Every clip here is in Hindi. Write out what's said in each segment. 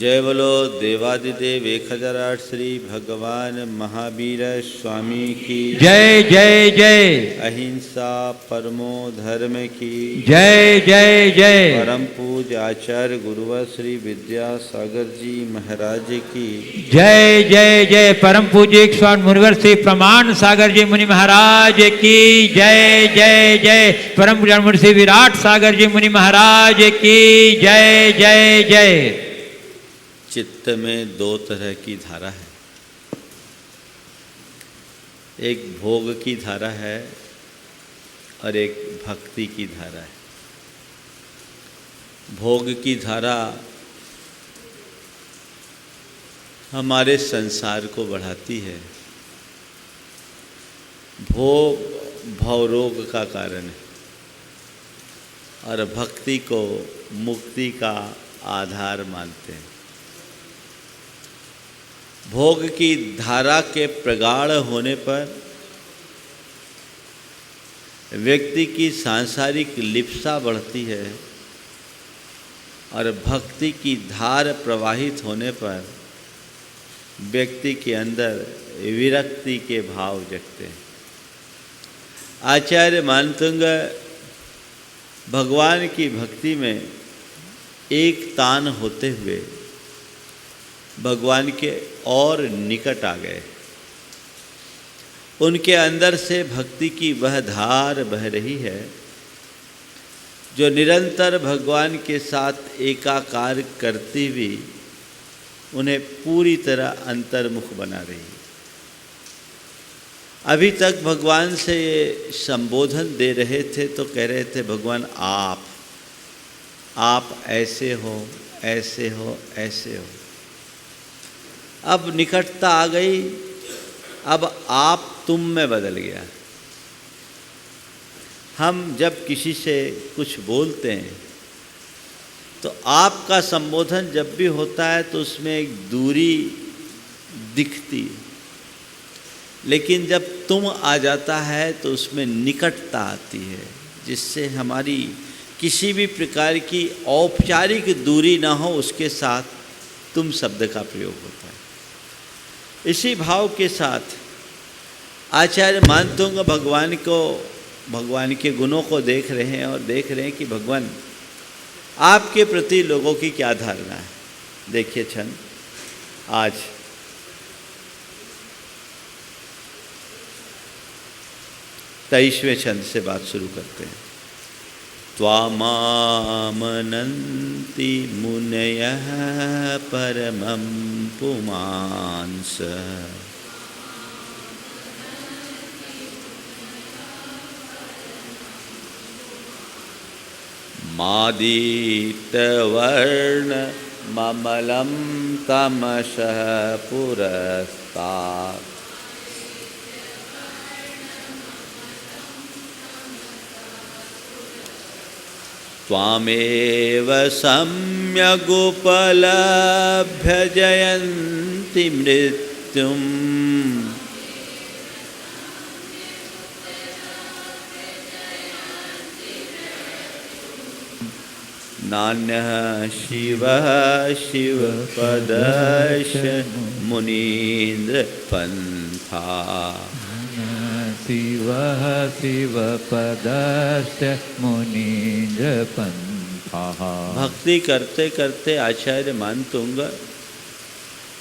जय बोलो देवादिदेव 1008 श्री भगवान महावीर स्वामी की जय जय जय। अहिंसा परमो धर्म की जय जय जय। परम पूज्य आचार्य गुरुवर श्री विद्यासागर जी महाराज की जय जय जय। परम पूज्य स्वामी मुनिवर श्री प्रमाण सागर जी मुनि महाराज की जय जय जय। परम पूज्य मुनि श्री विराट सागर जी मुनि महाराज की जय जय जय। चित्त में दो तरह की धारा है, एक भोग की धारा है और एक भक्ति की धारा है। भोग की धारा हमारे संसार को बढ़ाती है, भोग भवरोग का कारण है और भक्ति को मुक्ति का आधार मानते हैं। भोग की धारा के प्रगाढ़ होने पर व्यक्ति की सांसारिक लिप्सा बढ़ती है और भक्ति की धार प्रवाहित होने पर व्यक्ति के अंदर विरक्ति के भाव जगते हैं। आचार्य मानतुंग भगवान की भक्ति में एक तान होते हुए भगवान के और निकट आ गए। उनके अंदर से भक्ति की वह धार बह रही है जो निरंतर भगवान के साथ एकाकार करती हुई उन्हें पूरी तरह अंतर्मुख बना रही है। अभी तक भगवान से ये संबोधन दे रहे थे तो कह रहे थे भगवान आप ऐसे हो, ऐसे हो, ऐसे हो। अब निकटता आ गई, अब आप तुम में बदल गया। हम जब किसी से कुछ बोलते हैं तो आपका संबोधन जब भी होता है तो उसमें एक दूरी दिखती है, लेकिन जब तुम आ जाता है तो उसमें निकटता आती है, जिससे हमारी किसी भी प्रकार की औपचारिक दूरी ना हो, उसके साथ तुम शब्द का प्रयोग होता है। इसी भाव के साथ आचार्य मानतुंग भगवान के गुणों को देख रहे हैं और देख रहे हैं कि भगवान आपके प्रति लोगों की क्या धारणा है। देखिए छंद आज तेईसवें छंद से बात शुरू करते हैं। त्वामामनन्ति मुनयः परमं पुमांस मादितवर्ण ममलं तमसः पुरस्तात् त्वामेव सम्यगुपलभ्य जयन्ति मृत्युम् नान्यः शिवः शिवपदश मुनीन्द्र पंथा। शिवः शिवपदश्च मुनीन्द्र पंथः। भक्ति करते करते आचार्य मानतुंग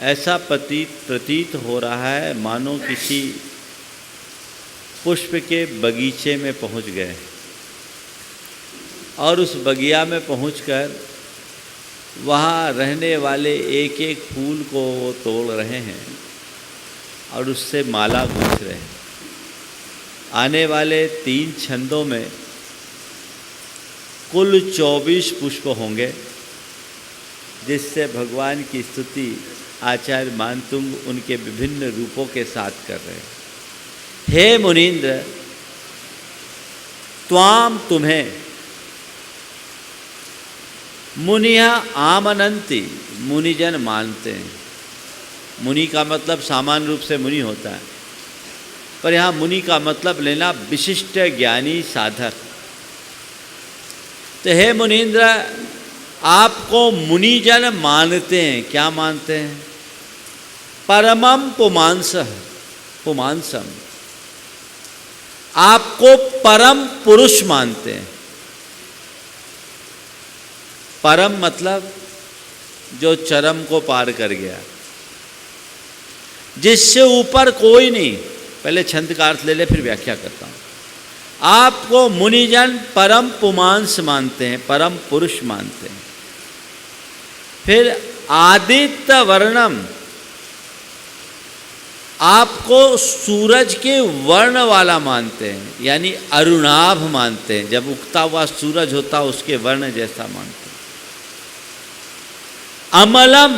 ऐसा प्रतीत हो रहा है मानो किसी पुष्प के बगीचे में पहुंच गए और उस बगिया में पहुंचकर वहाँ रहने वाले एक एक फूल को वो तोड़ रहे हैं और उससे माला गूंथ रहे हैं। आने वाले 3 छंदों में कुल 24 पुष्प होंगे, जिससे भगवान की स्तुति आचार्य मानतुंग उनके विभिन्न रूपों के साथ कर रहे हैं। हे मुनीन्द्र, त्वाम तुम्हें मुनिया आमनंती मुनिजन मानते हैं। मुनि का मतलब सामान्य रूप से मुनि होता है, पर यहाँ मुनि का मतलब लेना विशिष्ट ज्ञानी साधक। तो हे मुनीन्द्र, आपको मुनिजन मानते हैं। क्या मानते हैं? परमम पुमांसम, आपको परम पुरुष मानते हैं। परम मतलब जो चरम को पार कर गया, जिससे ऊपर कोई नहीं। पहले छंद का अर्थ ले ले, फिर व्याख्या करता हूं। आपको मुनिजन परम पुमांस मानते हैं, परम पुरुष मानते हैं। फिर आदित्य वर्णम, आपको सूरज के वर्ण वाला मानते हैं, यानी अरुणाभ मानते हैं। जब उगता हुआ सूरज होता उसके वर्ण जैसा मानते हैं। अमलम,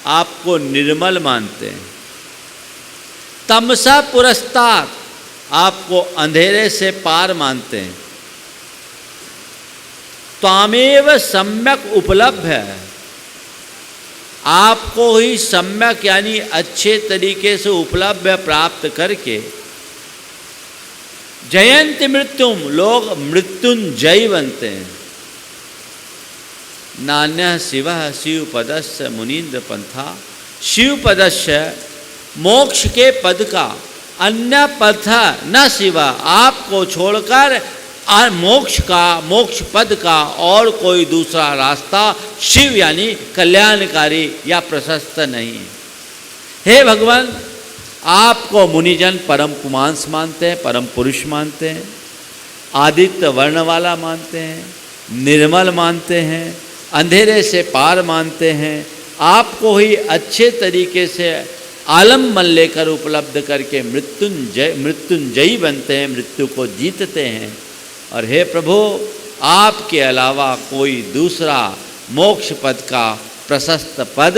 आपको निर्मल मानते हैं। तमसा पुरस्तात्, आपको अंधेरे से पार मानते हैं। त्वामेव सम्यक उपलब्ध है, आपको ही सम्यक यानी अच्छे तरीके से उपलब्ध प्राप्त करके जयंती मृत्युम, लोग मृत्युंजयी बनते हैं। नान्य शिव शिवपदस्य मुनीन्द्र पंथा, शिवपदस्य मोक्ष के पद का अन्य पथ न शिवा, आपको छोड़कर मोक्ष पद का और कोई दूसरा रास्ता शिव यानी कल्याणकारी या प्रशस्त नहीं है। हे भगवान, आपको मुनिजन परम पुमांस मानते हैं, परम पुरुष मानते हैं, आदित्य वर्ण वाला मानते हैं, निर्मल मानते हैं, अंधेरे से पार मानते हैं। आपको ही अच्छे तरीके से आलम्बन लेकर उपलब्ध करके मृत्युंजयी बनते हैं, मृत्यु को जीतते हैं। और हे प्रभु, आपके अलावा कोई दूसरा मोक्ष पद का प्रशस्त पद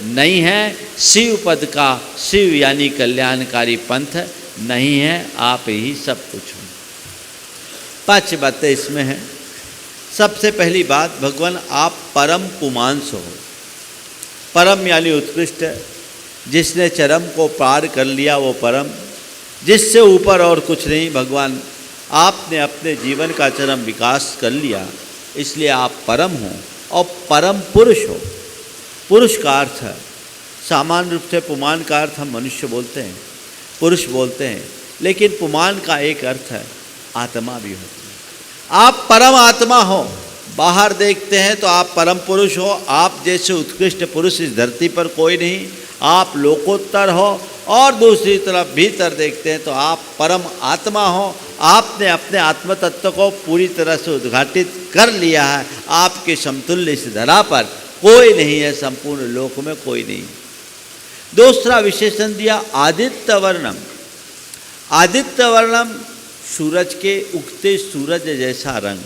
नहीं है, शिव पद का, शिव यानी कल्याणकारी पंथ नहीं है, आप ही सब कुछ हो। 5 बातें इसमें हैं। सबसे पहली बात, भगवान आप परम पुमांस हो। परम यानी उत्कृष्ट, जिसने चरम को पार कर लिया वो परम, जिससे ऊपर और कुछ नहीं। भगवान, आपने अपने जीवन का चरम विकास कर लिया, इसलिए आप परम हो और परम पुरुष हो। पुरुष का अर्थ है, सामान्य रूप से पुमान का अर्थ हम मनुष्य बोलते हैं, पुरुष बोलते हैं, लेकिन पुमान का एक अर्थ है आत्मा भी होती है। आप परम आत्मा हो। बाहर देखते हैं तो आप परम पुरुष हो, आप जैसे उत्कृष्ट पुरुष इस धरती पर कोई नहीं, आप लोकोत्तर हो। और दूसरी तरफ भीतर देखते हैं तो आप परम आत्मा हो। आपने अपने आत्म तत्व को पूरी तरह से उद्घाटित कर लिया है। आपके समतुल्य इस धरा पर कोई नहीं है, संपूर्ण लोक में कोई नहीं। दूसरा विशेषण दिया आदित्य वर्णम। आदित्य वर्णम, सूरज के उगते सूरज जैसा रंग।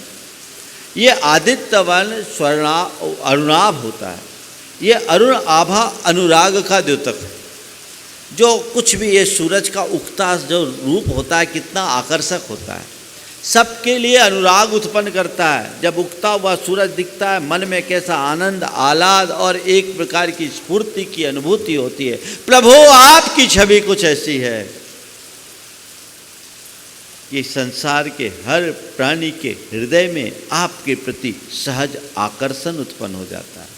ये आदित्य वर्ण अरुणाभ होता है। ये अरुण आभा अनुराग का द्योतक है। जो कुछ भी ये सूरज का उगता जो रूप होता है कितना आकर्षक होता है, सबके लिए अनुराग उत्पन्न करता है। जब उगता हुआ सूरज दिखता है, मन में कैसा आनंद, आह्लाद और एक प्रकार की स्फूर्ति की अनुभूति होती है। प्रभु, आपकी छवि कुछ ऐसी है कि संसार के हर प्राणी के हृदय में आपके प्रति सहज आकर्षण उत्पन्न हो जाता है।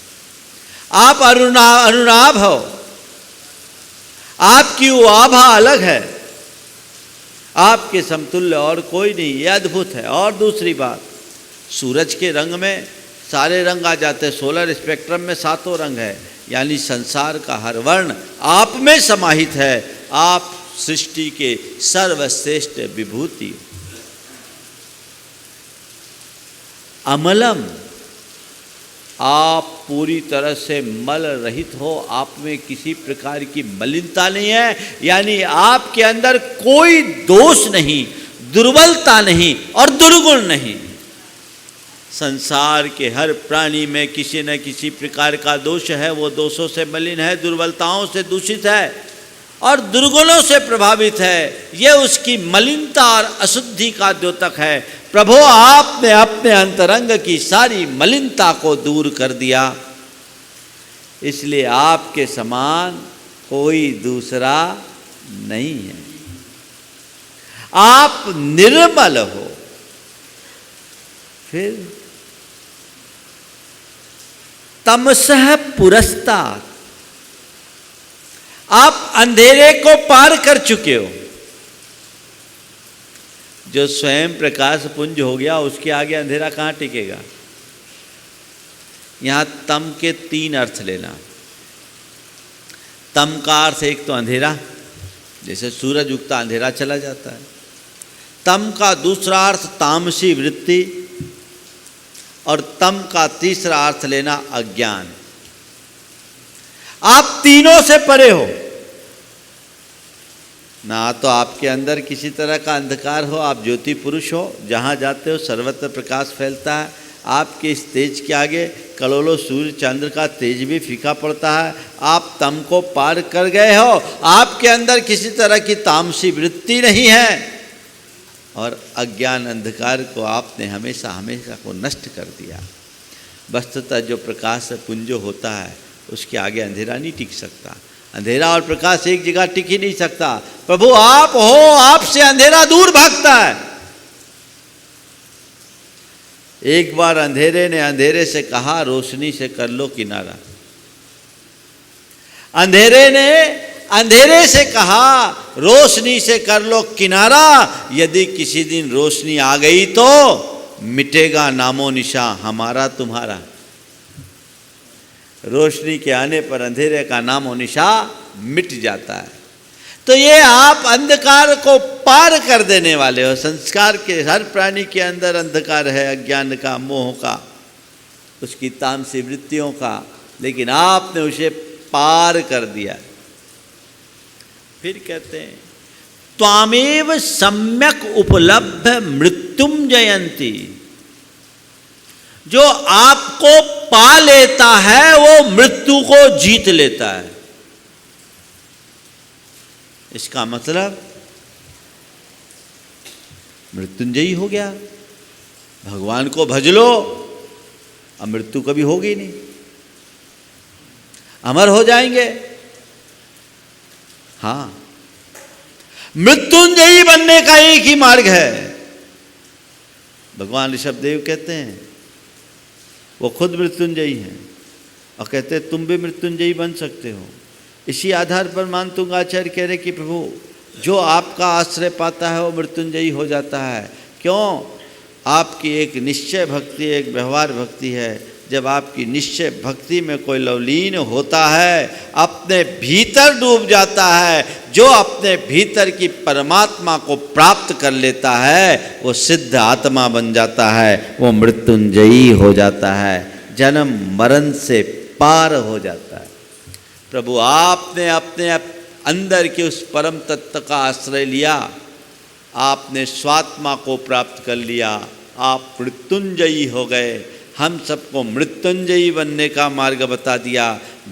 आप अनुनाभ हो, आपकी वो आभा अलग है, आपके समतुल्य और कोई नहीं। ये अद्भुत है। और दूसरी बात, सूरज के रंग में सारे रंग आ जाते हैं। सोलर स्पेक्ट्रम में 7 रंग है, यानी संसार का हर वर्ण आप में समाहित है। आप सृष्टि के सर्वश्रेष्ठ विभूति। अमलम, आप पूरी तरह से मल रहित हो, आप में किसी प्रकार की मलिनता नहीं है, यानी आपके अंदर कोई दोष नहीं, दुर्बलता नहीं और दुर्गुण नहीं। संसार के हर प्राणी में किसी न किसी प्रकार का दोष है, वो दोषों से मलिन है, दुर्बलताओं से दूषित है और दुर्गुणों से प्रभावित है। ये उसकी मलिनता और अशुद्धि का द्योतक है। प्रभु, आपने अपने अंतरंग की सारी मलिनता को दूर कर दिया, इसलिए आपके समान कोई दूसरा नहीं है। आप निर्मल हो। फिर तमसः पुरस्तात्, आप अंधेरे को पार कर चुके हो। जो स्वयं प्रकाश पुंज हो गया उसके आगे अंधेरा कहाँ टिकेगा। यहां तम के 3 अर्थ लेना। तम का अर्थ एक तो अंधेरा, जैसे सूरज उगता अंधेरा चला जाता है। तम का दूसरा अर्थ तामसी वृत्ति, और तम का तीसरा अर्थ लेना अज्ञान। आप तीनों से परे हो। ना तो आपके अंदर किसी तरह का अंधकार हो, आप ज्योति पुरुष हो, जहां जाते हो सर्वत्र प्रकाश फैलता है। आपके इस तेज के आगे करोड़ों सूर्य चंद्र का तेज भी फीका पड़ता है। आप तम को पार कर गए हो, आपके अंदर किसी तरह की तामसी वृत्ति नहीं है, और अज्ञान अंधकार को आपने हमेशा हमेशा को नष्ट कर दिया। वस्तुतः जो प्रकाश पुंज होता है उसके आगे अंधेरा नहीं टिक सकता। अंधेरा और प्रकाश एक जगह टिक ही नहीं सकता। प्रभु आप हो, आपसे अंधेरा दूर भागता है। एक बार अंधेरे ने अंधेरे से कहा, रोशनी से कर लो किनारा। अंधेरे ने अंधेरे से कहा, रोशनी से कर लो किनारा। यदि किसी दिन रोशनी आ गई तो मिटेगा नामो निशा हमारा तुम्हारा। रोशनी के आने पर अंधेरे का नामो निशा मिट जाता है। तो ये आप अंधकार को पार कर देने वाले हो। संस्कार के हर प्राणी के अंदर अंधकार है, अज्ञान का, मोह का, उसकी तामसी वृत्तियों का, लेकिन आपने उसे पार कर दिया। फिर कहते हैं त्वामेव सम्यक उपलब्ध मृत्युम जयंती। जो आपको पा लेता है वो मृत्यु को जीत लेता है। इसका मतलब मृत्युंजयी हो गया। भगवान को भज लो, अब मृत्यु कभी होगी नहीं, अमर हो जाएंगे। हाँ, मृत्युंजयी बनने का एक ही मार्ग है। भगवान ऋषभदेव कहते हैं, वो खुद मृत्युंजयी हैं और कहते हैं तुम भी मृत्युंजयी बन सकते हो। इसी आधार पर मानतुंगाचार्य कह रहे कि प्रभु जो आपका आश्रय पाता है वो मृत्युंजयी हो जाता है। क्यों? आपकी एक निश्चय भक्ति, एक व्यवहार भक्ति है। जब आपकी निश्चय भक्ति में कोई लवलीन होता है, अपने भीतर डूब जाता है, जो अपने भीतर की परमात्मा को प्राप्त कर लेता है वो सिद्ध आत्मा बन जाता है, वो मृत्युंजयी हो जाता है, जन्म मरण से पार हो जाता है। प्रभु आपने अपने अंदर के उस परम तत्व का आश्रय लिया, आपने स्वात्मा को प्राप्त कर लिया, आप मृत्युंजयी हो गए। हम सबको मृत्युंजयी बनने का मार्ग बता दिया।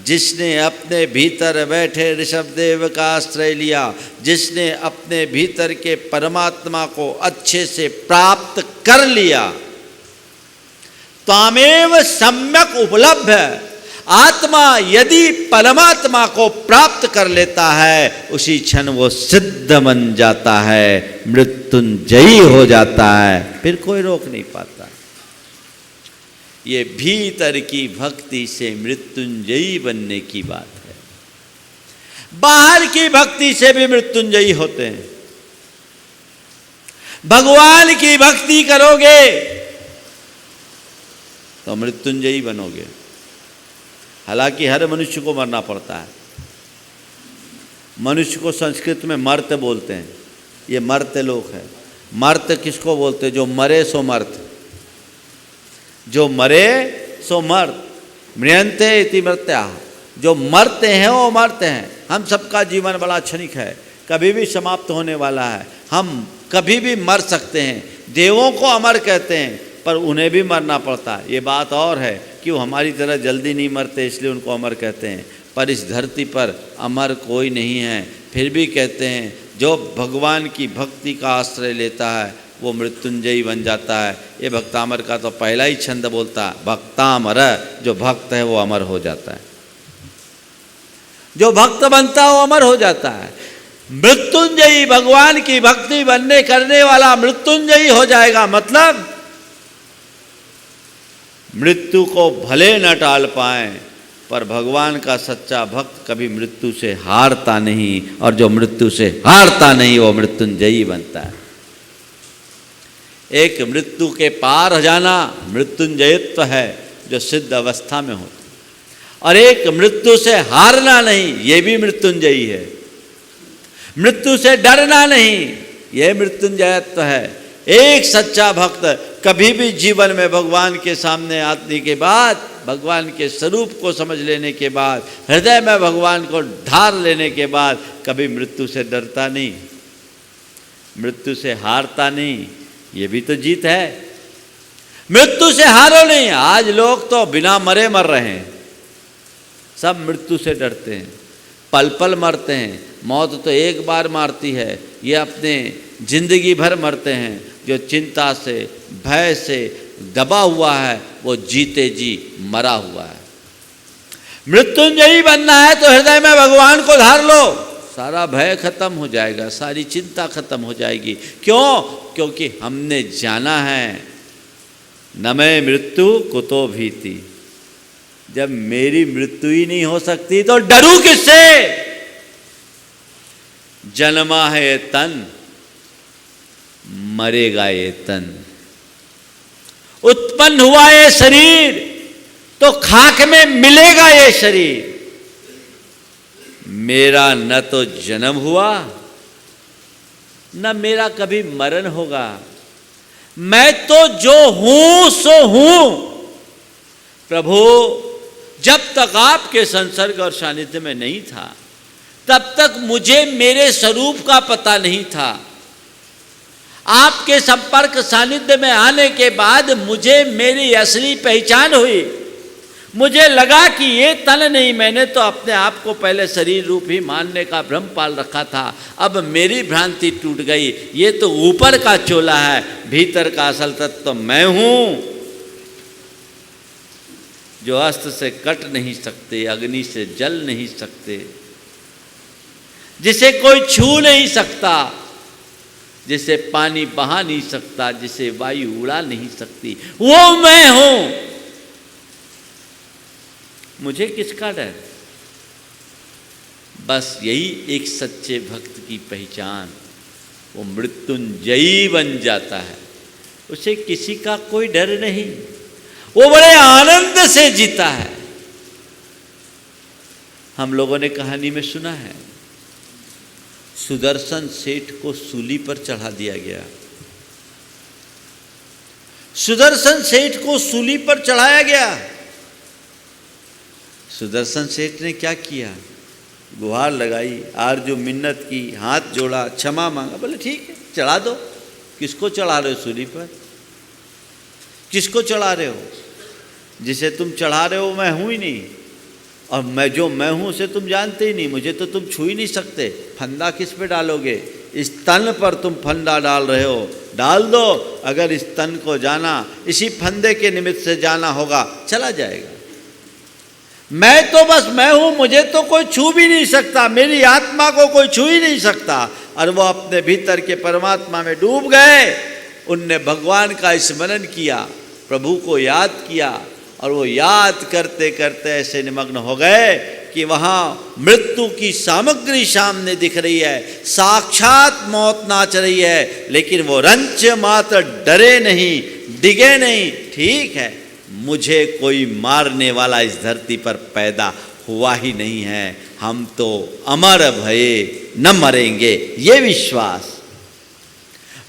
जिसने अपने भीतर बैठे ऋषभदेव का आश्रय लिया, जिसने अपने भीतर के परमात्मा को अच्छे से प्राप्त कर लिया, तामेव सम्यक उपलब्ध है। आत्मा यदि परमात्मा को प्राप्त कर लेता है उसी क्षण वो सिद्ध बन जाता है, मृत्युंजयी हो जाता है, फिर कोई रोक नहीं पाता। ये भीतर की भक्ति से मृत्युंजयी बनने की बात है। बाहर की भक्ति से भी मृत्युंजयी होते हैं। भगवान की भक्ति करोगे तो मृत्युंजयी बनोगे। हालांकि हर मनुष्य को मरना पड़ता है। मनुष्य को संस्कृत में मर्त बोलते हैं। ये मर्त्य लोक है। मर्त किसको बोलते हैं? जो मरे सो मर्त, जो मरे सो मर्त, म्रियंते इति मर्त्या। जो मरते हैं वो मरते हैं। हम सबका जीवन बड़ा क्षणिक है, कभी भी समाप्त होने वाला है। हम कभी भी मर सकते हैं। देवों को अमर कहते हैं पर उन्हें भी मरना पड़ता है। ये बात और है कि वो हमारी तरह जल्दी नहीं मरते, इसलिए उनको अमर कहते हैं। पर इस धरती पर अमर कोई नहीं है। फिर भी कहते हैं जो भगवान की भक्ति का आश्रय लेता है वो मृत्युंजयी बन जाता है। ये भक्तामर का तो पहला ही छंद बोलता है, भक्तामर। जो भक्त है वो अमर हो जाता है, जो भक्त बनता है वो अमर हो जाता है। मृत्युंजयी, भगवान की भक्ति बनने करने वाला मृत्युंजयी हो जाएगा। मतलब मृत्यु को भले न टाल पाएं, पर भगवान का सच्चा भक्त कभी मृत्यु से हारता नहीं, और जो मृत्यु से हारता नहीं वो मृत्युंजयी बनता है। एक मृत्यु के पार हो जाना मृत्युंजयत्व है, जो सिद्ध अवस्था में होता, और एक मृत्यु से हारना नहीं, ये भी मृत्युंजयी है। मृत्यु से डरना नहीं, यह मृत्युंजयत्व है। एक सच्चा भक्त कभी भी जीवन में भगवान के सामने आने के बाद, भगवान के स्वरूप को समझ लेने के बाद, हृदय में भगवान को ढार लेने के बाद कभी मृत्यु से डरता नहीं, मृत्यु से हारता नहीं। ये भी तो जीत है। मृत्यु से हारो नहीं। आज लोग तो बिना मरे मर रहे हैं, सब मृत्यु से डरते हैं, पल पल मरते हैं। मौत तो एक बार मारती है, ये अपने जिंदगी भर मरते हैं। जो चिंता से, भय से दबा हुआ है, वो जीते जी मरा हुआ है। मृत्युंजयी बनना है तो हृदय में भगवान को धार लो, सारा भय खत्म हो जाएगा, सारी चिंता खत्म हो जाएगी। क्यों? क्योंकि हमने जाना है न मैं मृत्यु कुतो भीति। जब मेरी मृत्यु ही नहीं हो सकती तो डरूं किससे? जन्मा है ये तन, मरेगा ये तन। उत्पन्न हुआ ये शरीर तो खाक में मिलेगा ये शरीर। मेरा न तो जन्म हुआ, न मेरा कभी मरण होगा। मैं तो जो हूं सो हूं। प्रभु, जब तक आपके संसर्ग और सानिध्य में नहीं था, तब तक मुझे मेरे स्वरूप का पता नहीं था। आपके संपर्क सानिध्य में आने के बाद मुझे मेरी असली पहचान हुई। मुझे लगा कि ये तन नहीं, मैंने तो अपने आप को पहले शरीर रूप ही मानने का भ्रम पाल रखा था। अब मेरी भ्रांति टूट गई। ये तो ऊपर का चोला है, भीतर का असल तत्व तो मैं हूं, जो अस्त्र से कट नहीं सकते, अग्नि से जल नहीं सकते, जिसे कोई छू नहीं सकता, जिसे पानी बहा नहीं सकता, जिसे वायु उड़ा नहीं सकती, वो मैं हूं। मुझे किसका डर? बस यही एक सच्चे भक्त की पहचान। वो मृत्युंजयी बन जाता है, उसे किसी का कोई डर नहीं, वो बड़े आनंद से जीता है। हम लोगों ने कहानी में सुना है, सुदर्शन सेठ को सूली पर चढ़ा दिया गया। सुदर्शन सेठ को सूली पर चढ़ाया गया। सुदर्शन सेठ ने क्या किया? गुहार लगाई, आरजू मिन्नत की, हाथ जोड़ा, क्षमा मांगा। बोले ठीक है, चढ़ा दो। किसको चढ़ा रहे हो सूली पर? किसको चढ़ा रहे हो? जिसे तुम चढ़ा रहे हो मैं हूं ही नहीं, और मैं हूं उसे तुम जानते ही नहीं। मुझे तो तुम छू ही नहीं सकते। फंदा किस पे डालोगे? इस तन पर तुम फंदा डाल रहे हो, डाल दो। अगर इस तन को जाना, इसी फंदे के निमित्त से जाना होगा, चला जाएगा। मैं तो बस मैं हूं, मुझे तो कोई छू भी नहीं सकता, मेरी आत्मा को कोई छू ही नहीं सकता। और वो अपने भीतर के परमात्मा में डूब गए। उनने भगवान का स्मरण किया, प्रभु को याद किया, और वो याद करते करते ऐसे निमग्न हो गए कि वहाँ मृत्यु की सामग्री सामने दिख रही है, साक्षात मौत नाच रही है, लेकिन वो रंच मात्र डरे नहीं, डिगे नहीं। ठीक है, मुझे कोई मारने वाला इस धरती पर पैदा हुआ ही नहीं है, हम तो अमर भये न मरेंगे, ये विश्वास।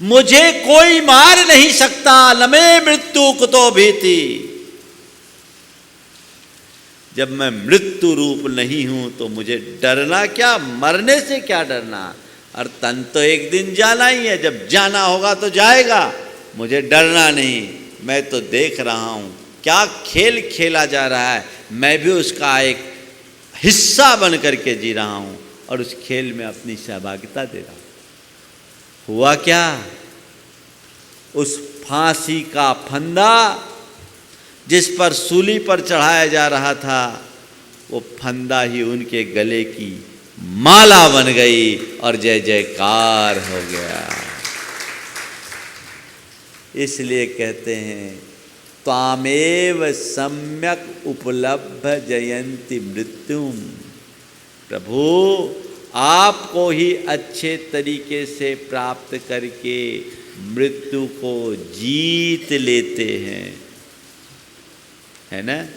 मुझे कोई मार नहीं सकता, न मैं मृत्यु कुतो भीति। जब मैं मृत्यु रूप नहीं हूं तो मुझे डरना क्या? मरने से क्या डरना? और तन तो एक दिन जाना ही है, जब जाना होगा तो जाएगा। मुझे डरना नहीं। मैं तो देख रहा हूं क्या खेल खेला जा रहा है, मैं भी उसका एक हिस्सा बन करके जी रहा हूं, और उस खेल में अपनी सहभागिता दे रहा हूं। हुआ क्या? उस फांसी का फंदा जिस पर सूली पर चढ़ाया जा रहा था, वो फंदा ही उनके गले की माला बन गई, और जय जयकार हो गया। इसलिए कहते हैं त्वामेव सम्यक उपलब्ध जयंती मृत्युम। प्रभु आपको ही अच्छे तरीके से प्राप्त करके मृत्यु को जीत लेते हैं, है ना।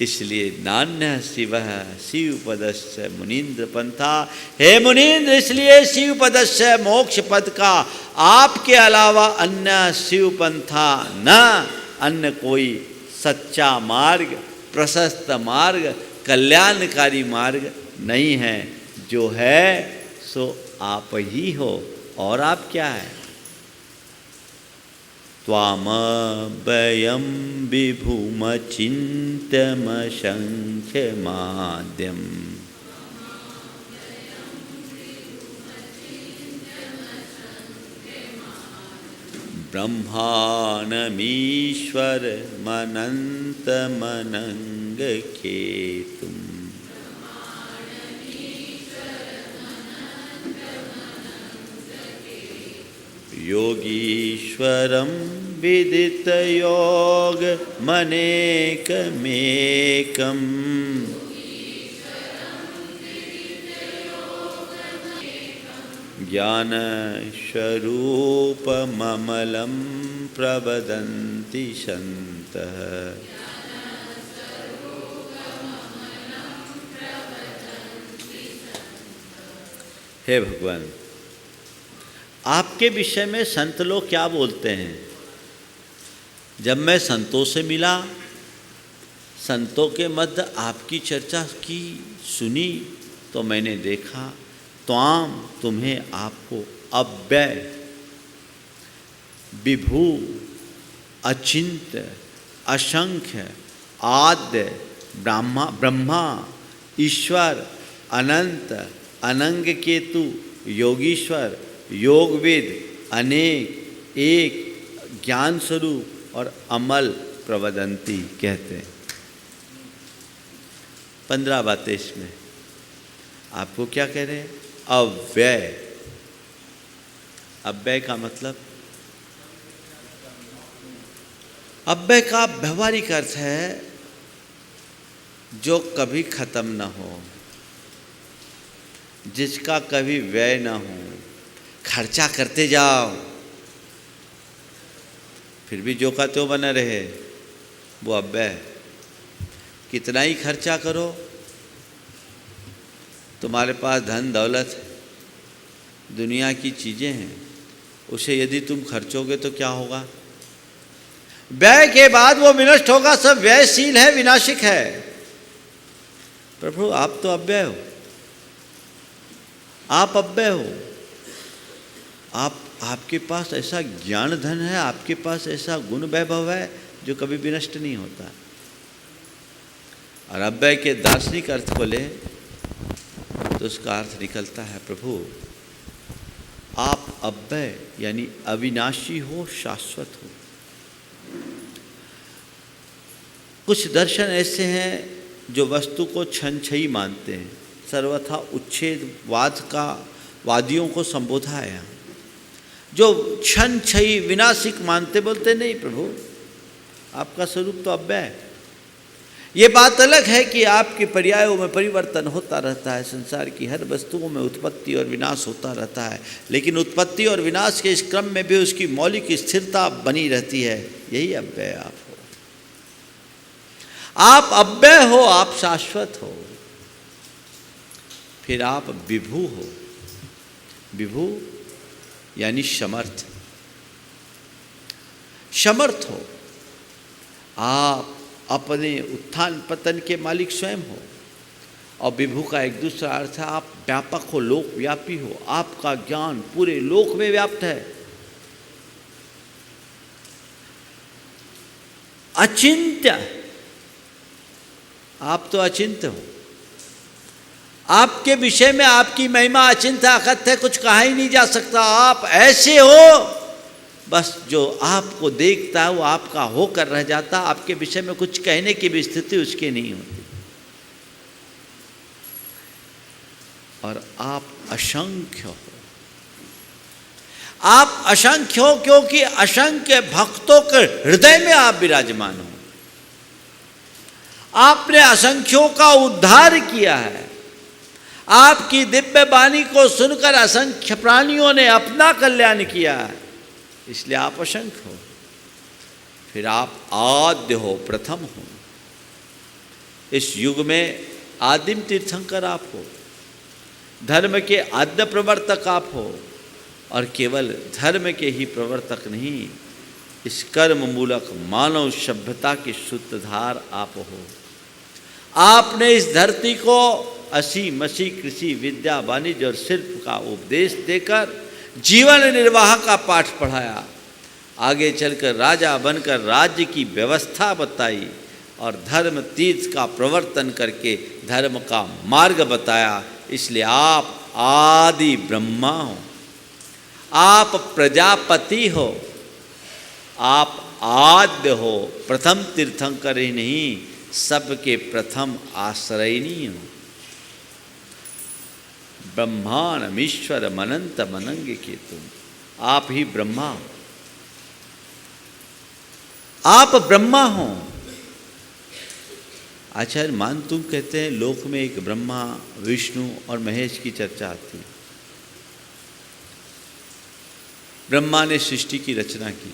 इसलिए नान्य शिवः शिवपदस्य मुनीन्द्र पंथा। हे मुनीन्द्र, इसलिए शिवपदस्य मोक्ष पद का आपके अलावा अन्य शिव पंथा न, अन्य कोई सच्चा मार्ग, प्रशस्त मार्ग, कल्याणकारी मार्ग नहीं है। जो है सो आप ही हो, और आप क्या है। त्वामभयं विभुमचिन्त्यमसंख्यमाद्यम् ब्रह्माणमीश्वरमनन्तमनङ्गकेतुम् योगीश्वरं विदितयोगमनेकमेकम् ज्ञानस्वरूपममलं प्रवदन्ति सन्तः। हे भगवान, आपके विषय में संत लोग क्या बोलते हैं। जब मैं संतों से मिला, संतों के मध्य आपकी चर्चा की सुनी, तो मैंने देखा त्वाम, तुम्हें, आपको अव्यय, विभु, अचिंत्य, असंख्य, आद्य, ब्रह्मा, ईश्वर, अनंत, अनंग केतु, योगीश्वर, योगविद, अनेक, एक, ज्ञान स्वरूप और अमल प्रवदंती कहते हैं। 15 बातें इसमें। आपको क्या कह रहे हैं। अव्यय। अव्यय का मतलब, अव्यय का व्यवहारिक अर्थ है जो कभी खत्म न हो, जिसका कभी व्यय न हो। खर्चा करते जाओ, फिर भी जो का त्यों बना रहे, वो अव्यय। कितना ही खर्चा करो, तुम्हारे पास धन दौलत है, दुनिया की चीज़ें हैं, उसे यदि तुम खर्चोगे तो क्या होगा। व्यय के बाद वो विनष्ट होगा। सब व्ययशील है, विनाशिक है। प्रभु आप तो अव्यय हो, आप अव्यय हो। आपके पास ऐसा ज्ञान धन है, आपके पास ऐसा गुण वैभव है जो कभी विनष्ट नहीं होता। और अव्यय के दार्शनिक अर्थ को ले तो उसका अर्थ निकलता है, प्रभु आप अव्यय यानी अविनाशी हो, शाश्वत हो। कुछ दर्शन ऐसे हैं जो वस्तु को क्षणछयी मानते हैं, सर्वथा उच्छेदवाद का वादियों को संबोधा है यहाँ। जो क्षणछयी विनाशिक मानते, बोलते नहीं प्रभु आपका स्वरूप तो अव्यय है। ये बात अलग है कि आपके पर्यायों में परिवर्तन होता रहता है, संसार की हर वस्तुओं में उत्पत्ति और विनाश होता रहता है, लेकिन उत्पत्ति और विनाश के इस क्रम में भी उसकी मौलिक स्थिरता बनी रहती है। यही अव्यय आप हो। आप अव्यय हो, आप शाश्वत हो। फिर आप विभु हो। विभु यानी समर्थ, समर्थ हो। आप अपने उत्थान पतन के मालिक स्वयं हो। और विभु का एक दूसरा अर्थ है आप व्यापक हो, लोकव्यापी हो। आपका ज्ञान पूरे लोक में व्याप्त है। अचिंत्य, आप तो अचिंत्य हो। आपके विषय में आपकी महिमा अचिंत्य अकथ्य है, कुछ कहा ही नहीं जा सकता। आप ऐसे हो, बस जो आपको देखता है वो आपका होकर रह जाता। आपके विषय में कुछ कहने की भी स्थिति उसकी नहीं होती। और आप असंख्य हो। आप असंख्य हो क्योंकि असंख्य भक्तों के हृदय में आप विराजमान हो। आपने असंख्यों का उद्धार किया है। आपकी दिव्य वाणी को सुनकर असंख्य प्राणियों ने अपना कल्याण किया है, इसलिए आप असंख्य हो। फिर आप आद्य हो, प्रथम हो। इस युग में आदिम तीर्थंकर आप हो, धर्म के आद्य प्रवर्तक आप हो, और केवल धर्म के ही प्रवर्तक नहीं, इस कर्म मूलक मानव सभ्यता की सूत्रधार आप हो। आपने इस धरती को असी मसी कृषि विद्या वाणिज्य और शिल्प का उपदेश देकर जीवन निर्वाह का पाठ पढ़ाया। आगे चलकर राजा बनकर राज्य की व्यवस्था बताई और धर्म तीर्थ का प्रवर्तन करके धर्म का मार्ग बताया। इसलिए आप आदि ब्रह्मा हो, आप प्रजापति हो, आप आद्य हो, प्रथम तीर्थंकर ही नहीं, सबके प्रथम आश्रयनी हो। ब्रह्मांडमीश्वर अनंत मनंग के तुम, आप ही ब्रह्मा हो, आप ब्रह्मा हो। आचार्य मान तुम कहते हैं लोक में एक ब्रह्मा विष्णु और महेश की चर्चा आती है। ब्रह्मा ने सृष्टि की रचना की,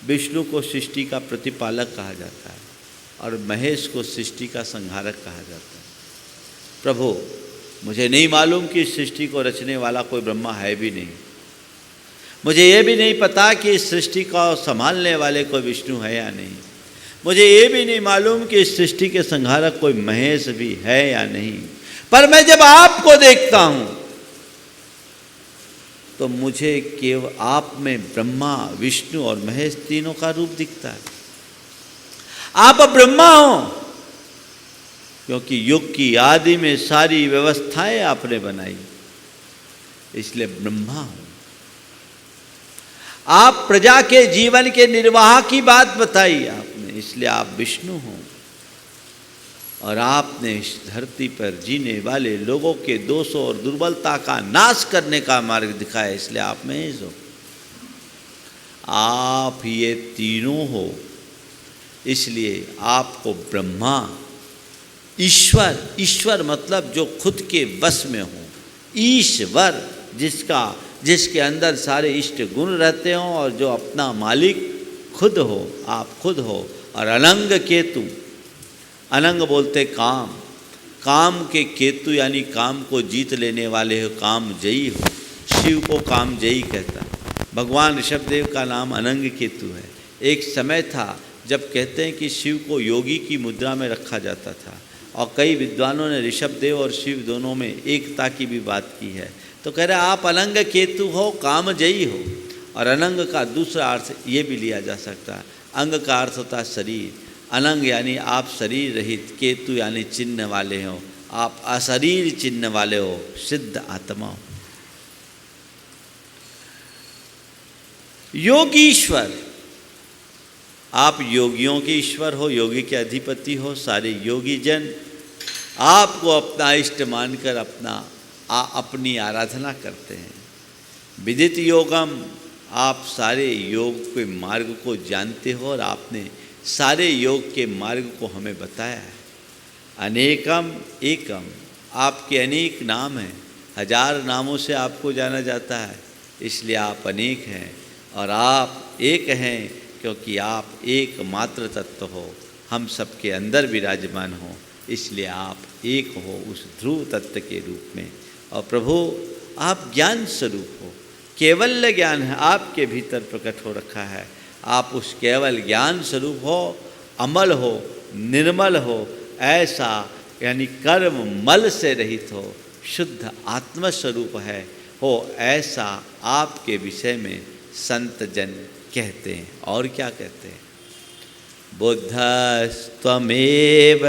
विष्णु को सृष्टि का प्रतिपालक कहा जाता है और महेश को सृष्टि का संहारक कहा जाता है। प्रभु, मुझे नहीं मालूम कि इस सृष्टि को रचने वाला कोई ब्रह्मा है भी नहीं। मुझे ये भी नहीं पता कि इस सृष्टि को संभालने वाले कोई विष्णु है या नहीं। मुझे ये भी नहीं मालूम कि इस सृष्टि के संहारक कोई महेश भी है या नहीं। पर मैं जब आपको देखता हूँ तो मुझे केवल आप में ब्रह्मा विष्णु और महेश तीनों का रूप दिखता है। आप ब्रह्मा हो क्योंकि युग की आदि में सारी व्यवस्थाएं आपने बनाई, इसलिए ब्रह्मा हो। आप प्रजा के जीवन के निर्वाह की बात बताई आपने, इसलिए आप विष्णु हो। और आपने इस धरती पर जीने वाले लोगों के दोषों और दुर्बलता का नाश करने का मार्ग दिखाया, इसलिए आप महेश हो। आप ये तीनों हो, इसलिए आपको ब्रह्मा, ईश्वर, ईश्वर मतलब जो खुद के वश में हो, ईश्वर जिसके अंदर सारे इष्ट गुण रहते हों और जो अपना मालिक खुद हो, आप खुद हो। और अनंग केतु, अनंग बोलते काम, काम के केतु यानी काम को जीत लेने वाले हो, काम जयी हो। शिव को काम जयी कहता है। भगवान ऋषभदेव का नाम अनंग केतु है। एक समय था जब कहते हैं कि शिव को योगी की मुद्रा में रखा जाता था और कई विद्वानों ने ऋषभदेव और शिव दोनों में एकता की भी बात की है। तो कह रहे आप अनंग केतु हो, काम जयी हो। और अनंग का दूसरा अर्थ ये भी लिया जा सकता है, अंग का अर्थ होता है शरीर। अनंग यानी आप शरीर रहित, केतु यानी चिन्ह वाले हो, आप अशरीर चिन्ह वाले हो, सिद्ध आत्मा हो। योगीश्वर, आप योगियों के ईश्वर हो, योगी के अधिपति हो। सारे योगी जन आपको अपना इष्ट मानकर अपनी आराधना करते हैं। विदित योगम, आप सारे योग के मार्ग को जानते हो और आपने सारे योग के मार्ग को हमें बताया है। अनेकम एकम, आपके अनेक नाम हैं, 1000 नामों से आपको जाना जाता है, इसलिए आप अनेक हैं। और आप एक हैं क्योंकि आप एकमात्र तत्व हो, हम सबके अंदर विराजमान हो, इसलिए आप एक हो उस ध्रुव तत्व के रूप में। और प्रभु, आप ज्ञान स्वरूप हो, केवल ज्ञान है आपके भीतर प्रकट हो रखा है। आप उस केवल ज्ञान स्वरूप हो, अमल हो, निर्मल हो, ऐसा यानी कर्म मल से रहित हो, शुद्ध आत्मस्वरूप है हो, ऐसा आपके विषय में संत जन कहते हैं। और क्या कहते हैं? बुद्धस्त्वमेव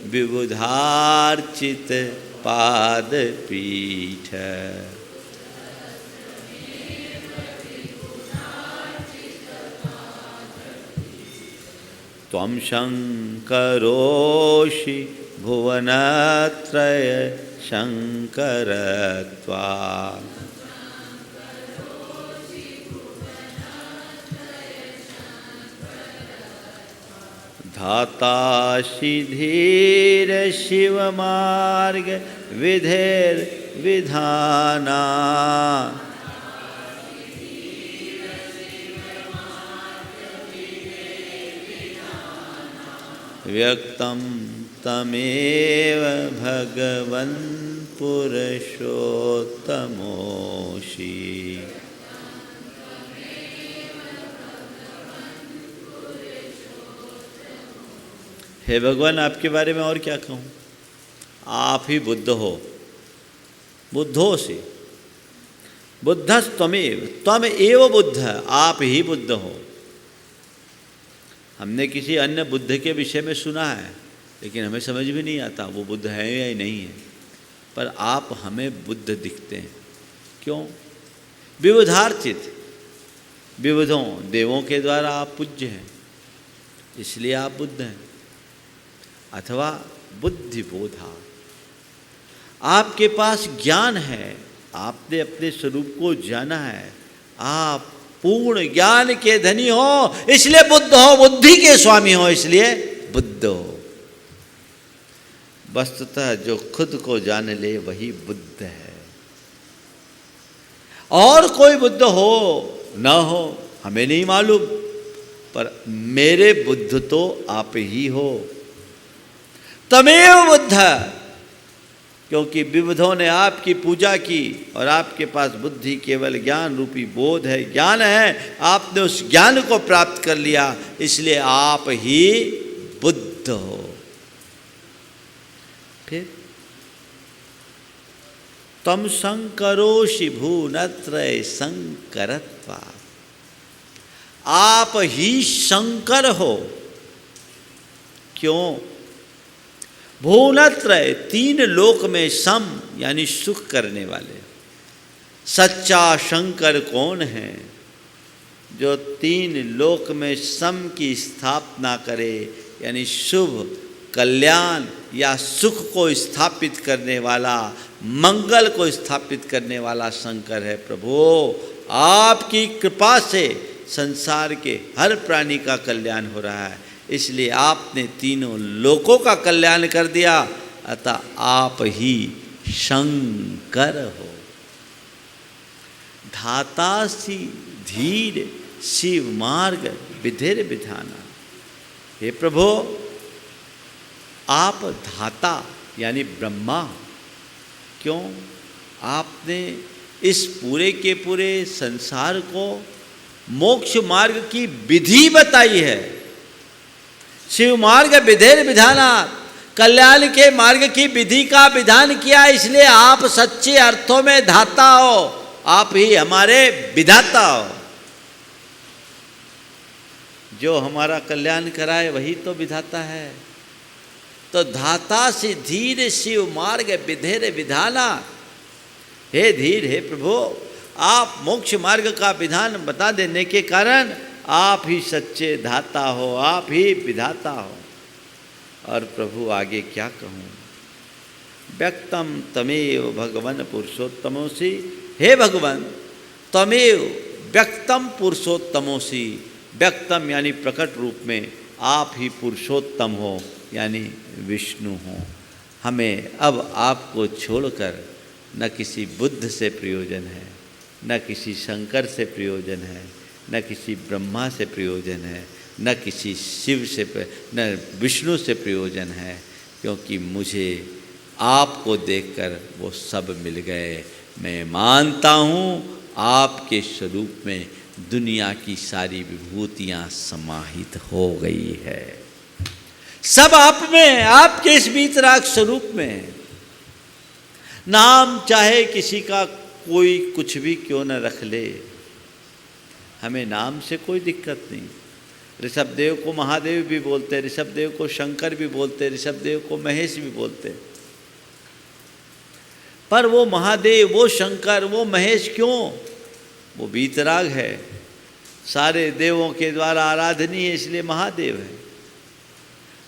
विबुधार्चित पाद पीठ, त्वं शंकरोषि भुवनत्रय शंकरत्वा, धातासि धीर शिव मार्ग विधेर विधाना। व्यक्तं तमेव भगवन् पुरुषोत्तमोऽसि। हे भगवान, आपके बारे में और क्या कहूँ? आप ही बुद्ध हो, बुद्धोऽसि, बुद्धस्तमेव, त्वम एव बुद्ध, आप ही बुद्ध हो। हमने किसी अन्य बुद्ध के विषय में सुना है, लेकिन हमें समझ भी नहीं आता वो बुद्ध है या नहीं है, पर आप हमें बुद्ध दिखते हैं। क्यों? विविधार्चित, विविधों देवों के द्वारा आप पूज्य हैं, इसलिए आप बुद्ध हैं। अथवा बुद्धिबोधा, आपके पास ज्ञान है, आपने अपने स्वरूप को जाना है, आप पूर्ण ज्ञान के धनी हो, इसलिए बुद्ध हो, बुद्धि के स्वामी हो, इसलिए बुद्ध हो। वस्तुतः जो खुद को जान ले वही बुद्ध है। और कोई बुद्ध हो न हो हमें नहीं मालूम, पर मेरे बुद्ध तो आप ही हो। तमेव बुद्ध, क्योंकि विविधों ने आपकी पूजा की और आपके पास बुद्धि केवल ज्ञान रूपी बोध है, ज्ञान है, आपने उस ज्ञान को प्राप्त कर लिया, इसलिए आप ही बुद्ध हो। फिर तम संकरोषि भूनत्रय संकरत्वा, आप ही शंकर हो। क्यों? भूनत्रय, तीन लोक में सम यानी सुख करने वाले। सच्चा शंकर कौन है? जो तीन लोक में सम की स्थापना करे, यानी शुभ, कल्याण या सुख को स्थापित करने वाला, मंगल को स्थापित करने वाला शंकर है। प्रभु, आपकी कृपा से संसार के हर प्राणी का कल्याण हो रहा है, इसलिए आपने तीनों लोकों का कल्याण कर दिया, अतः आप ही शंकर हो। धातासि धीर शिव मार्ग विधिर विधाना। हे प्रभु, आप धाता यानी ब्रह्मा। क्यों? आपने इस पूरे के पूरे संसार को मोक्ष मार्ग की विधि बताई है। शिव मार्ग विधेर विधाना, कल्याण के मार्ग की विधि का विधान किया, इसलिए आप सच्चे अर्थों में धाता हो, आप ही हमारे विधाता हो। जो हमारा कल्याण कराए वही तो विधाता है। तो धाता से धीर शिव मार्ग विधेर विधाना। हे धीर, हे प्रभु, आप मोक्ष मार्ग का विधान बता देने के कारण आप ही सच्चे धाता हो, आप ही विधाता हो। और प्रभु आगे क्या कहूँ? व्यक्तम तमेव भगवन पुरुषोत्तमोसि। हे भगवान, तमेव व्यक्तम पुरुषोत्तमोसि। व्यक्तम यानी प्रकट रूप में आप ही पुरुषोत्तम हो, यानी विष्णु हो। हमें अब आपको छोड़कर न किसी बुद्ध से प्रयोजन है, न किसी शंकर से प्रयोजन है, न किसी ब्रह्मा से प्रयोजन है, न किसी शिव से, न विष्णु से प्रयोजन है, क्योंकि मुझे आपको देखकर वो सब मिल गए। मैं मानता हूँ आपके स्वरूप में दुनिया की सारी विभूतियाँ समाहित हो गई है। सब आप में, आपके इस वीतराग स्वरूप में। नाम चाहे किसी का कोई कुछ भी क्यों न रख ले, हमें नाम से कोई दिक्कत नहीं। ऋषभदेव को महादेव भी बोलते हैं, ऋषभदेव को शंकर भी बोलते हैं, ऋषभदेव को महेश भी बोलते हैं। पर वो महादेव, वो शंकर, वो महेश क्यों? वो वीतराग है, सारे देवों के द्वारा आराधनीय है, इसलिए महादेव है।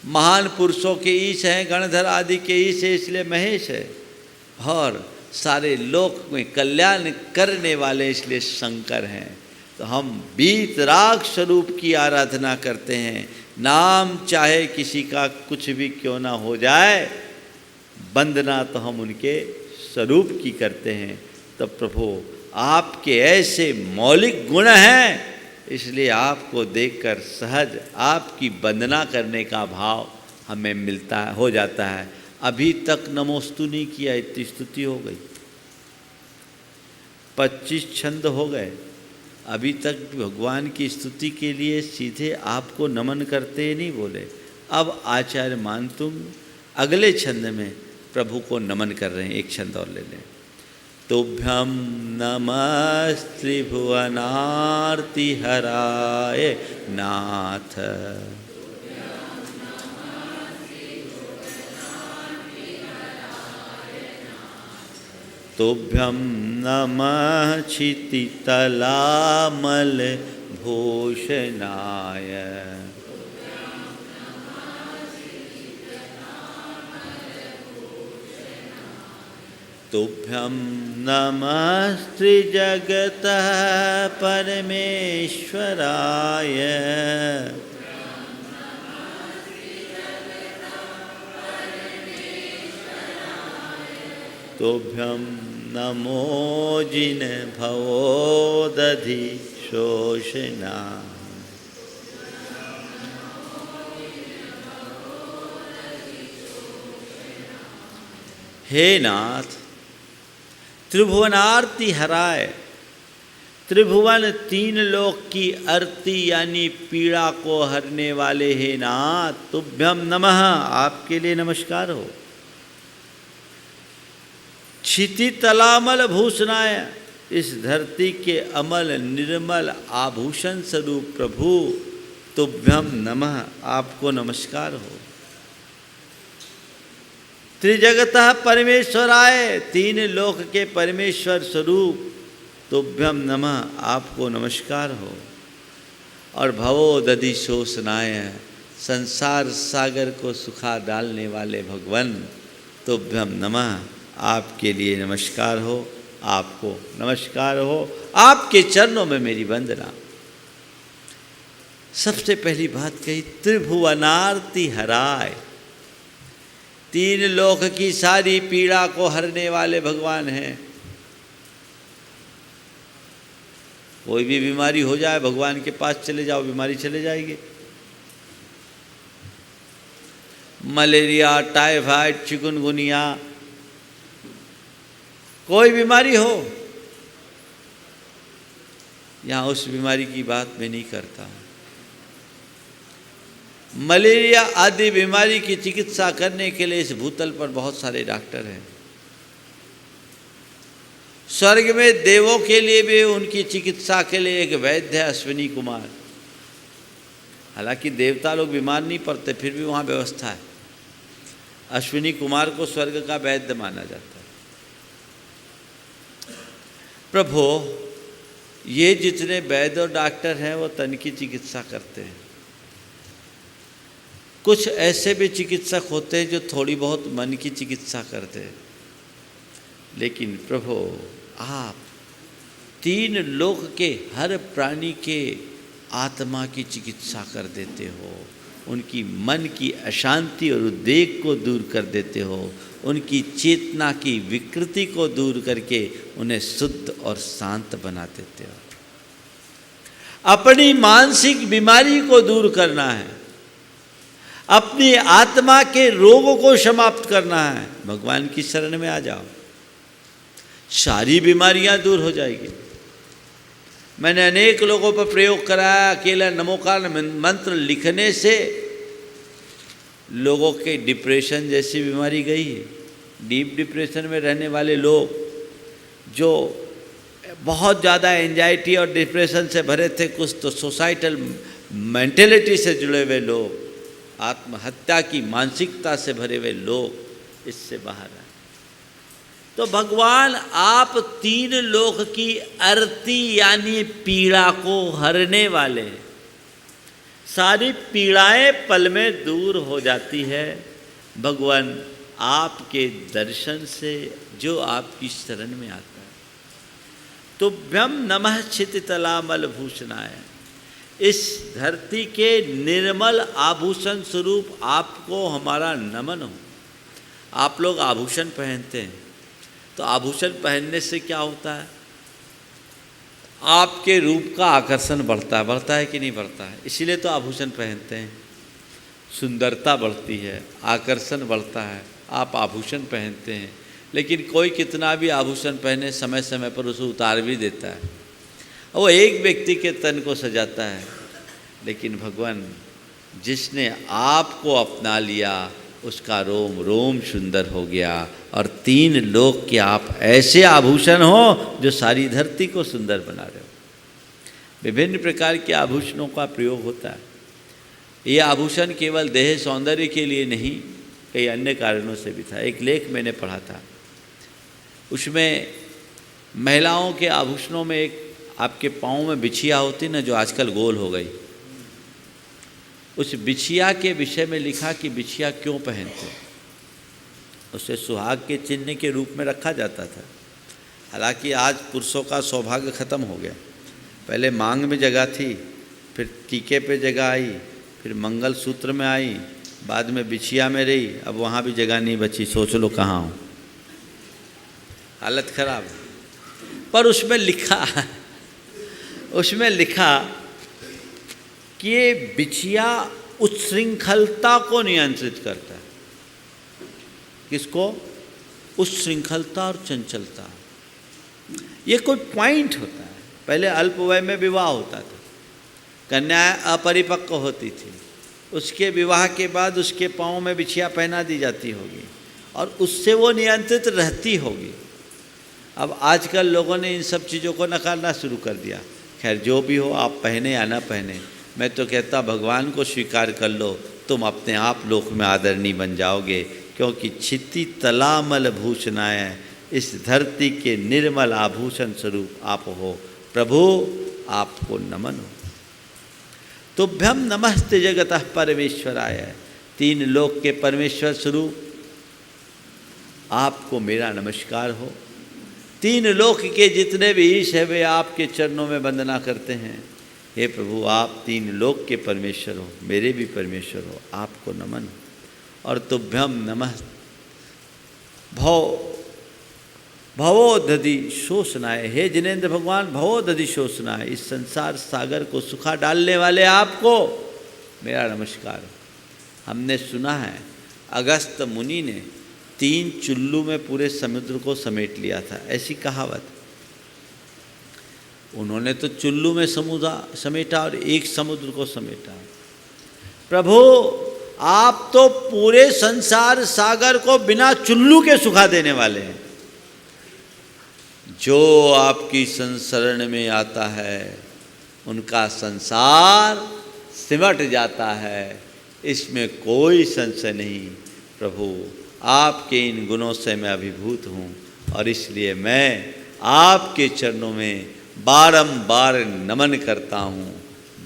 महान पुरुषों के ईश हैं, गणधर आदि के ईश है, इसलिए महेश है। और सारे लोक में कल्याण करने वाले इसलिए शंकर हैं। तो हम वीतराग स्वरूप की आराधना करते हैं। नाम चाहे किसी का कुछ भी क्यों ना हो जाए, वंदना तो हम उनके स्वरूप की करते हैं। तो प्रभु आपके ऐसे मौलिक गुण हैं, इसलिए आपको देखकर सहज आपकी वंदना करने का भाव हमें मिलता है, हो जाता है। अभी तक नमोस्तु नहीं किया, इतनी स्तुति हो गई, 25 छंद हो गए, अभी तक भगवान की स्तुति के लिए सीधे आपको नमन करते नहीं बोले। अब आचार्य मानतुंग अगले छंद में प्रभु को नमन कर रहे हैं। एक छंद और ले लें। तुभ्यं नमस्त्रिभुवनार्तिहराय नाथ, तुभ्यं नमः क्षितितलामलभूषणाय, तुभ्यं नमस्त्रिजगतः परमेश्वराय, तुभ्यं नमो जिनभवोदधि शोषणाय। हे नाथ, त्रिभुवनार्ति हराय, त्रिभुवन 3 लोक की आरती यानी पीड़ा को हरने वाले हे नाथ, तुभ्यम नमः, आपके लिए नमस्कार हो। क्षितितलामल भूषणाय, इस धरती के अमल निर्मल आभूषण स्वरूप प्रभु तुभ्यम नमः, आपको नमस्कार हो। त्रिजगतः परमेश्वराय, 3 लोक के परमेश्वर स्वरूप तुभ्यम नमः, आपको नमस्कार हो। और भवो दधि शोषणाय, संसार सागर को सुखा डालने वाले भगवान तुभ्यम नमः, आपके लिए नमस्कार हो, आपको नमस्कार हो, आपके चरणों में मेरी वंदना। सबसे पहली बात कही त्रिभुवनार्ति हराय, 3 लोक की सारी पीड़ा को हरने वाले भगवान हैं। कोई भी बीमारी हो जाए भगवान के पास चले जाओ, बीमारी चले जाएगी। मलेरिया, टाइफाइड, चिकनगुनिया, कोई बीमारी हो, यहाँ उस बीमारी की बात मैं नहीं करता। मलेरिया आदि बीमारी की चिकित्सा करने के लिए इस भूतल पर बहुत सारे डॉक्टर हैं। स्वर्ग में देवों के लिए भी उनकी चिकित्सा के लिए एक वैद्य है, अश्विनी कुमार। हालांकि देवता लोग बीमार नहीं पड़ते, फिर भी वहाँ व्यवस्था है। अश्विनी कुमार को स्वर्ग का वैद्य माना जाता है। प्रभु, ये जितने वैद्य और डॉक्टर हैं वो तन की चिकित्सा करते हैं। कुछ ऐसे भी चिकित्सक होते हैं जो थोड़ी बहुत मन की चिकित्सा करते हैं। लेकिन प्रभु, आप 3 लोक के हर प्राणी के आत्मा की चिकित्सा कर देते हो, उनकी मन की अशांति और उद्वेग को दूर कर देते हो, उनकी चेतना की विकृति को दूर करके उन्हें शुद्ध और शांत बना देते हो। अपनी मानसिक बीमारी को दूर करना है, अपनी आत्मा के रोगों को समाप्त करना है, भगवान की शरण में आ जाओ, सारी बीमारियां दूर हो जाएगी। मैंने अनेक लोगों पर प्रयोग कराया, अकेला नमोकार मंत्र लिखने से लोगों के डिप्रेशन जैसी बीमारी गई है। डीप डिप्रेशन में रहने वाले लोग, जो बहुत ज़्यादा एंजाइटी और डिप्रेशन से भरे थे, कुछ तो सोसाइटल मेंटेलिटी से जुड़े हुए लोग, आत्महत्या की मानसिकता से भरे हुए लोग इससे बाहर आए। तो भगवान, आप 3 लोक की आरती यानी पीड़ा को हरने वाले हैं। सारी पीड़ाएं पल में दूर हो जाती है भगवान आपके दर्शन से, जो आपकी शरण में आता है। तुभ्यम नमः क्षितितलामल भूषणाय। इस धरती के निर्मल आभूषण स्वरूप आपको हमारा नमन हो। आप लोग आभूषण पहनते हैं, तो आभूषण पहनने से क्या होता है? आपके रूप का आकर्षण बढ़ता है कि नहीं बढ़ता है? इसीलिए तो आभूषण पहनते हैं, सुंदरता बढ़ती है, आकर्षण बढ़ता है, आप आभूषण पहनते हैं। लेकिन कोई कितना भी आभूषण पहने, समय समय पर उसे उतार भी देता है। वो एक व्यक्ति के तन को सजाता है, लेकिन भगवान जिसने आपको अपना लिया उसका रोम रोम सुंदर हो गया। और 3 लोक के आप ऐसे आभूषण हो जो सारी धरती को सुंदर बना रहे हो। विभिन्न प्रकार के आभूषणों का प्रयोग होता है। ये आभूषण केवल देह सौंदर्य के लिए नहीं, कई अन्य कारणों से भी था। एक लेख मैंने पढ़ा था, उसमें महिलाओं के आभूषणों में एक आपके पाँव में बिछिया होती ना, जो आजकल गोल हो गई, उस बिछिया के विषय में लिखा कि बिछिया क्यों पहनते। उसे सुहाग के चिन्ह के रूप में रखा जाता था। हालांकि आज पुरुषों का सौभाग्य खत्म हो गया। पहले मांग में जगह थी, फिर टीके पे जगह आई, फिर मंगल सूत्र में आई, बाद में बिछिया में रही, अब वहाँ भी जगह नहीं बची। सोच लो कहाँ हो, हालत खराब। पर उसमें लिखा कि ये बिछिया उच्छृंखलता को नियंत्रित करता है। किसको? उच्छृंखलता और चंचलता। ये कोई पॉइंट होता है। पहले अल्प वय में विवाह होता था, कन्याएं अपरिपक्व होती थी, उसके विवाह के बाद उसके पाँव में बिछिया पहना दी जाती होगी और उससे वो नियंत्रित रहती होगी। अब आजकल लोगों ने इन सब चीज़ों को नकारना शुरू कर दिया। खैर जो भी हो, आप पहने या ना पहने, मैं तो कहता भगवान को स्वीकार कर लो, तुम अपने आप लोक में आदरणीय बन जाओगे। क्योंकि क्षिति तलामल भूषणाय, इस धरती के निर्मल आभूषण स्वरूप आप हो। प्रभु आपको नमन हो। तुभ्यम नमस्ते जगतः परमेश्वराय। 3 लोक के परमेश्वर स्वरूप आपको मेरा नमस्कार हो। 3 लोक के जितने भी ईश है वे आपके चरणों में वंदना करते हैं। हे प्रभु, आप 3 लोक के परमेश्वर हो, मेरे भी परमेश्वर हो, आपको नमन हो। और तुभ्यम नमः भवोदधि शोषणाय। हे जिनेन्द्र भगवान, भवोदधि शोषणाय, इस संसार सागर को सुखा डालने वाले आपको मेरा नमस्कार। हमने सुना है अगस्त मुनि ने 3 चुल्लू में पूरे समुद्र को समेट लिया था, ऐसी कहावत। उन्होंने तो चुल्लू में समुद्र समेटा और एक समुद्र को समेटा। प्रभु, आप तो पूरे संसार सागर को बिना चुल्लू के सुखा देने वाले हैं। जो आपकी शरण में आता है उनका संसार सिमट जाता है, इसमें कोई संशय नहीं। प्रभु, आपके इन गुणों से मैं अभिभूत हूँ और इसलिए मैं आपके चरणों में बारंबार नमन करता हूँ,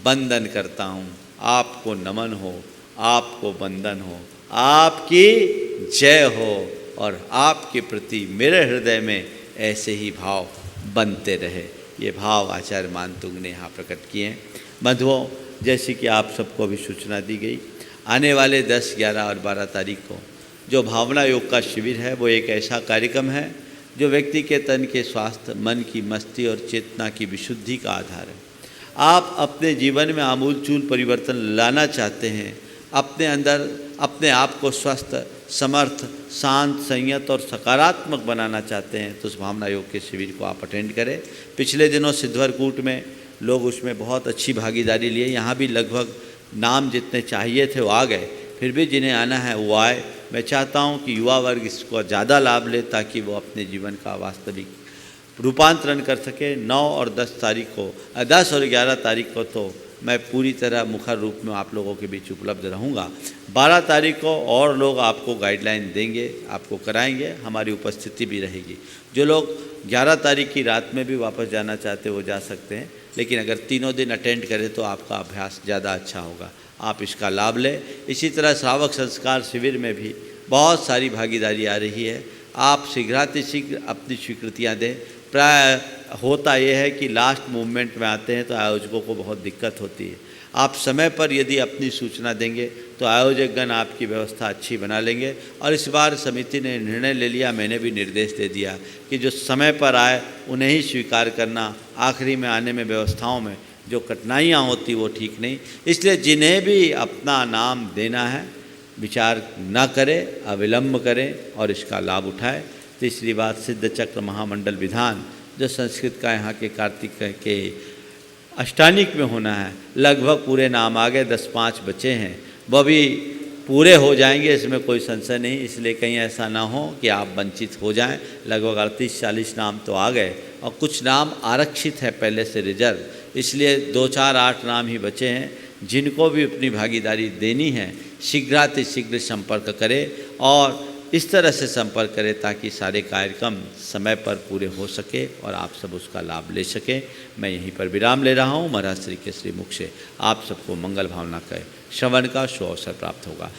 वंदन करता हूँ। आपको नमन हो, आपको वंदन हो, आपकी जय हो और आपके प्रति मेरे हृदय में ऐसे ही भाव बनते रहे। ये भाव आचार्य मानतुंग ने यहाँ प्रकट किए हैं। बंधुओं, जैसे कि आप सबको अभी सूचना दी गई, आने वाले 10, 11 और 12 तारीख को जो भावना योग का शिविर है, वो एक ऐसा कार्यक्रम है जो व्यक्ति के तन के स्वास्थ्य, मन की मस्ती और चेतना की विशुद्धि का आधार है। आप अपने जीवन में आमूलचूल परिवर्तन लाना चाहते हैं, अपने अंदर अपने आप को स्वस्थ, समर्थ, शांत, संयत और सकारात्मक बनाना चाहते हैं, तो उस भावना योग के शिविर को आप अटेंड करें। पिछले दिनों सिद्धवरकूट में लोग उसमें बहुत अच्छी भागीदारी लिए। यहाँ भी लगभग नाम जितने चाहिए थे वो आ गए, फिर भी जिन्हें आना है वो आए। मैं चाहता हूँ कि युवा वर्ग इसको ज़्यादा लाभ ले ताकि वो अपने जीवन का वास्तविक रूपांतरण कर सके। 9 और 10 तारीख को, 10 और 11 तारीख को तो मैं पूरी तरह मुखर रूप में आप लोगों के बीच उपलब्ध रहूँगा। 12 तारीख को और लोग आपको गाइडलाइन देंगे, आपको कराएंगे, हमारी उपस्थिति भी रहेगी। जो लोग 11 तारीख की रात में भी वापस जाना चाहते वो जा सकते हैं, लेकिन अगर तीनों दिन अटेंड करें तो आपका अभ्यास ज़्यादा अच्छा होगा। आप इसका लाभ लें। इसी तरह श्रावक संस्कार शिविर में भी बहुत सारी भागीदारी आ रही है। आप शीघ्रातिशीघ्र अपनी स्वीकृतियाँ दें। प्राय होता यह है कि लास्ट मूवमेंट में आते हैं तो आयोजकों को बहुत दिक्कत होती है। आप समय पर यदि अपनी सूचना देंगे तो आयोजकगण आपकी व्यवस्था अच्छी बना लेंगे। और इस बार समिति ने निर्णय ले लिया, मैंने भी निर्देश दे दिया कि जो समय पर आए उन्हें ही स्वीकार करना, आखिरी में आने में व्यवस्थाओं में जो कठिनाइयाँ होती वो ठीक नहीं। इसलिए जिन्हें भी अपना नाम देना है विचार न करें, अविलंब करें और इसका लाभ उठाएं। तीसरी बात, सिद्ध चक्र महामंडल विधान जो संस्कृत का यहाँ के कार्तिक के अष्टानिक में होना है, लगभग पूरे नाम आ गए, 10-5 बचे हैं, वह भी पूरे हो जाएंगे, इसमें कोई संशय नहीं। इसलिए कहीं ऐसा ना हो कि आप वंचित हो जाएं। लगभग 38-40 नाम तो आ गए और कुछ नाम आरक्षित है पहले से रिजर्व, इसलिए 2-4-8 नाम ही बचे हैं। जिनको भी अपनी भागीदारी देनी है शीघ्रातिशीघ्र संपर्क करें और इस तरह से संपर्क करें ताकि सारे कार्यक्रम समय पर पूरे हो सके और आप सब उसका लाभ ले सकें। मैं यहीं पर विराम ले रहा हूँ। महाराज श्री के श्री मुख से आप सबको मंगल भावना का श्रवण का सुअवसर प्राप्त होगा।